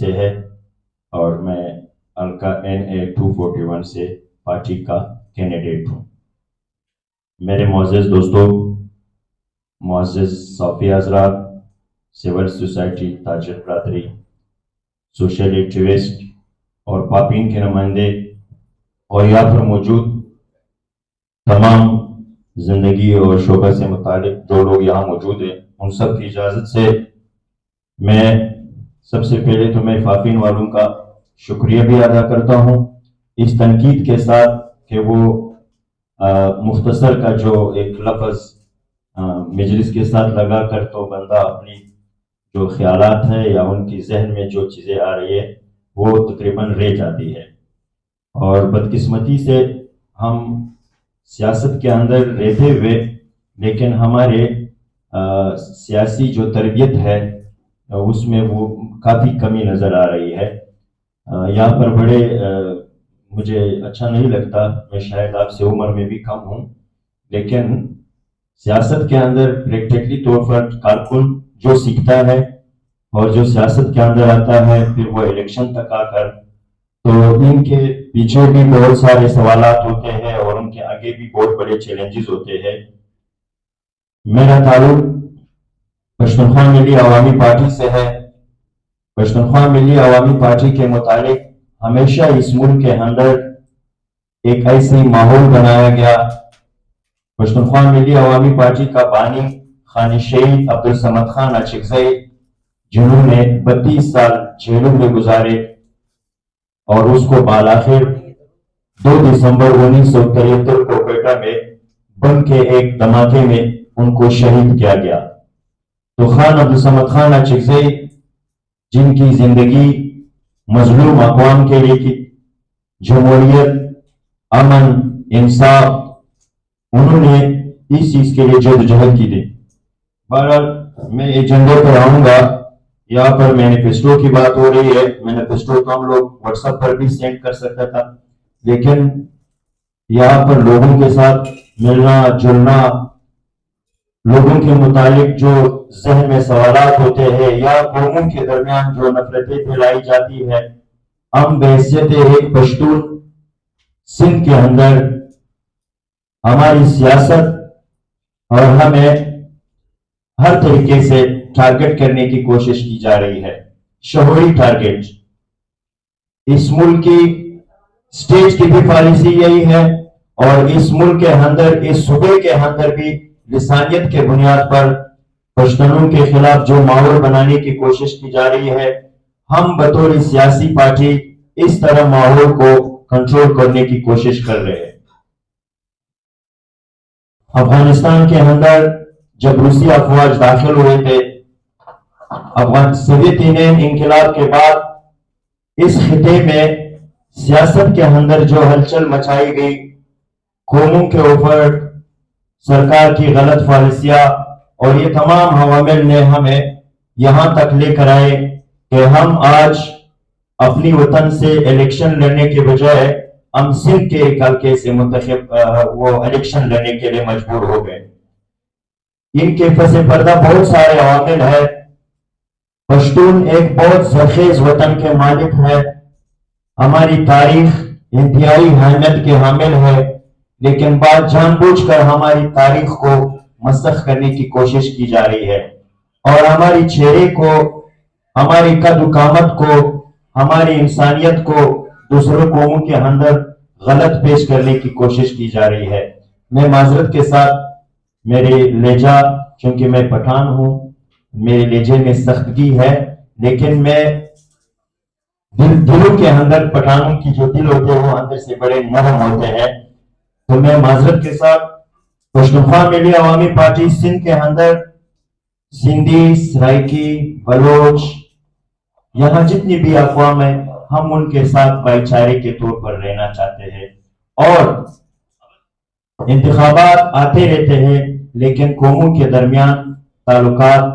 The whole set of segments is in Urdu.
سے ہے اور میں الکا NA 241 سے پارٹی کا کینڈیڈیٹ ہوں۔ میرے معزز دوستوں، معزز صوفی حضرات، سول سوسائٹی، تاجر برادری، سوشل ایکٹیوسٹ اور پاپین کے نمائندے اور یہاں پر موجود تمام زندگی اور شعبہ سے متعلق جو لوگ یہاں موجود ہیں، ان سب کی اجازت سے میں سب سے پہلے تو میں پاپین والوں کا شکریہ بھی ادا کرتا ہوں اس تنقید کے ساتھ کہ وہ مختصر کا جو ایک لفظ مجلس کے ساتھ لگا کر تو بندہ اپنی جو خیالات ہیں یا ان کی ذہن میں جو چیزیں آ رہی ہے وہ تقریباً رہ جاتی ہے، اور بدقسمتی سے ہم سیاست کے اندر رہتے ہوئے لیکن ہمارے سیاسی جو تربیت ہے اس میں وہ کافی کمی نظر آ رہی ہے۔ یہاں پر بڑے مجھے اچھا نہیں لگتا، میں شاید آپ سے عمر میں بھی کم ہوں، لیکن سیاست کے اندر پریکٹیکلی طور پر کارکن جو سیکھتا ہے اور جو سیاست کے اندر آتا ہے پھر وہ الیکشن تک آ کر تو ان کے پیچھے بھی بہت سارے سوالات ہوتے ہیں اور ان کے آگے بھی بہت بڑے چیلنجز ہوتے ہیں۔ میرا تعلق پشتونخوا ملی عوامی پارٹی سے ہے۔ پشتونخوا ملی عوامی پارٹی کے متعلق ہمیشہ اس ملک کے اندر ایک ایسی ماحول بنایا گیا۔ پشتونخوا ملی عوامی پارٹی کا بانی خان شہید عبدالصمد خان اچکزئی، جنہوں نے 32 سال جیلوں میں گزارے اور اس کو بالآخر 2 دسمبر 1973 کو کوئٹہ میں بم کے ایک دھماکے میں ان کو شہید کیا گیا۔ تو خان عبدالصمد خان اچکزئی جن کی زندگی مظلوم اقوام کے لیے کی، جمہوریت، امن، انصاف، انہوں نے اس چیز کے لیے جدوجہد کی تھی۔ بہرحال میں ایجنڈے پر آؤں گا۔ یہاں پر مینیفیسٹو کی بات ہو رہی ہے، مینیفیسٹو تو ہم لوگ واٹس ایپ پر بھی سینڈ کر سکتا تھا، لیکن یہاں پر لوگوں کے ساتھ ملنا جلنا، لوگوں کے متعلق جو ذہن میں سوالات ہوتے ہیں یا قوموں کے درمیان جو نفرتیں پھیلائی جاتی ہے، ہم بحیثیت ایک پشتون سندھ کے اندر ہماری سیاست اور ہمیں ہر طریقے سے ٹارگٹ کرنے کی کوشش کی جا رہی ہے، شعوری ٹارگٹ۔ اس ملک کی سٹیج کی بھی پالیسی یہی ہے اور اس ملک کے اندر، اس صوبے کے اندر بھی لسانیت کے بنیاد پر پشتونوں کے خلاف جو ماحول بنانے کی کوشش کی جا رہی ہے، ہم بطور سیاسی پارٹی اس طرح ماحول کو کنٹرول کرنے کی کوشش کر رہے ہیں۔ افغانستان کے اندر جب روسی افواج داخل ہوئے تھے، سوویت یونین انقلاب کے بعد اس خطے میں سیاست کے اندر جو ہلچل مچائی گئی، قوموں کے اوپر سرکار کی غلط پالیسیاں اور یہ تمام عوامل نے ہمیں یہاں تک لے کر آئے کہ ہم آج اپنی وطن سے الیکشن لڑنے کے بجائے ہم سندھ کے ایک حلقے سے منتخب وہ الیکشن لڑنے کے لیے مجبور ہو گئے۔ ان کے پس پردہ بہت سارے عوامل ہیں۔ پشتون ایک بہت زرخیز وطن کے مالک ہے، ہماری تاریخ انتہائی اہمیت کے حامل ہے، لیکن بات جان بوجھ کر ہماری تاریخ کو مسخ کرنے کی کوشش کی جا رہی ہے اور ہماری چہرے کو، ہماری قد و قامت کو، ہماری انسانیت کو دوسروں قوموں کے اندر غلط پیش کرنے کی کوشش کی جا رہی ہے۔ میں معذرت کے ساتھ میرے لہجہ، چونکہ میں پٹھان ہوں، میرے لہجے میں سختگی ہے، لیکن میں دلوں کے اندر پٹھانوں کی جو دل ہوتے ہیں وہ اندر سے بڑے نرم ہوتے ہیں، تو میں معذرت کے ساتھ پشتونخوا ملی عوامی پارٹی سندھ کے اندر سندھی، سرائکی، بلوچ، یہاں جتنی بھی اقوام ہیں، ہم ان کے ساتھ بھائی چارے کے طور پر رہنا چاہتے ہیں اور انتخابات آتے رہتے ہیں، لیکن قوموں کے درمیان تعلقات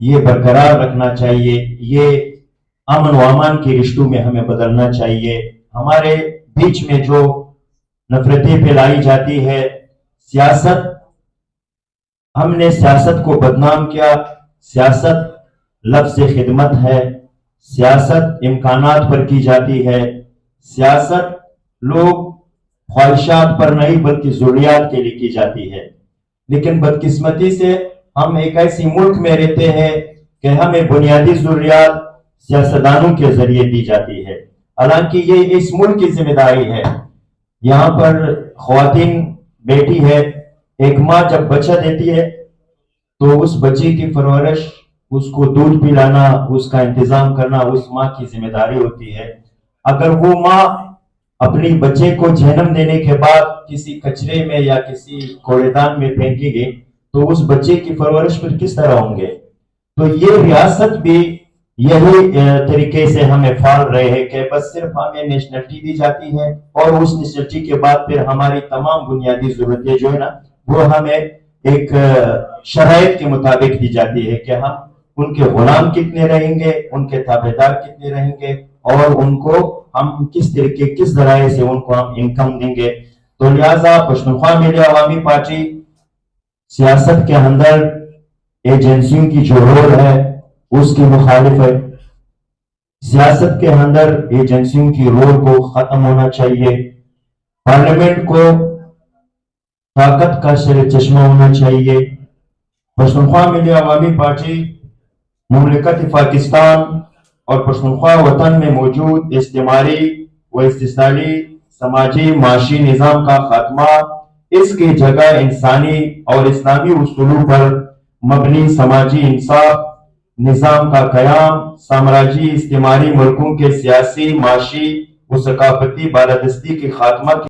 یہ برقرار رکھنا چاہیے، یہ امن و امان کے رشتوں میں ہمیں بدلنا چاہیے۔ ہمارے بیچ میں جو نفرتیں پھیلائی جاتی ہے، سیاست، ہم نے سیاست کو بدنام کیا۔ سیاست لفظ خدمت ہے، سیاست امکانات پر کی جاتی ہے، سیاست لوگ خواہشات پر نہیں بلکہ ضروریات کے لیے کی جاتی ہے۔ لیکن بدقسمتی سے ہم ایک ایسی ملک میں رہتے ہیں کہ ہمیں بنیادی ضروریات سیاستدانوں کے ذریعے دی جاتی ہے، حالانکہ یہ اس ملک کی ذمہ داری ہے۔ یہاں پر خواتین بیٹی ہے، ایک ماں جب بچہ دیتی ہے تو اس بچے کی پرورش، اس کو دودھ پلانا، اس کا انتظام کرنا اس ماں کی ذمہ داری ہوتی ہے۔ اگر وہ ماں اپنی بچے کو جنم دینے کے بعد کسی کچرے میں یا کسی کوڑے دان میں پھینکیں گے تو اس بچے کی پرورش پھر کس طرح ہوں گے؟ تو یہ ریاست بھی یہی طریقے سے ہمیں پال رہے ہیں کہ بس صرف ہمیں نیشنلٹی دی جاتی ہے اور اس نیشنلٹی کے بعد پھر ہماری تمام بنیادی ضرورتیں جو ہے نا وہ ہمیں ایک شرائط کے مطابق دی جاتی ہے کہ ہم ان کے غلام کتنے رہیں گے، ان کے تابعدار کتنے رہیں گے، اور ان کو ہم کس طریقے کس ذرائع سے ان کو ہم انکم دیں گے۔ تو لہٰذا پشتونخوا ملی عوامی پارٹی سیاست کے اندر ایجنسیوں کی جو رول ہے اس کی مخالف ہے۔ سیاست کے اندر ایجنسیوں کی رول کو ختم ہونا چاہیے، پارلیمنٹ کو طاقت کا سر چشمہ ہونا چاہیے۔ پشتونخوا ملی عوامی پارٹی مملکت پاکستان اور پشتونخوا وطن میں موجود استعماری و استحصالی سماجی معاشی نظام کا خاتمہ، اس کی جگہ انسانی اور اسلامی اصولوں پر مبنی سماجی انصاف نظام کا قیام، سامراجی استعماری ملکوں کے سیاسی، معاشی و ثقافتی بالادستی کی خاتمہ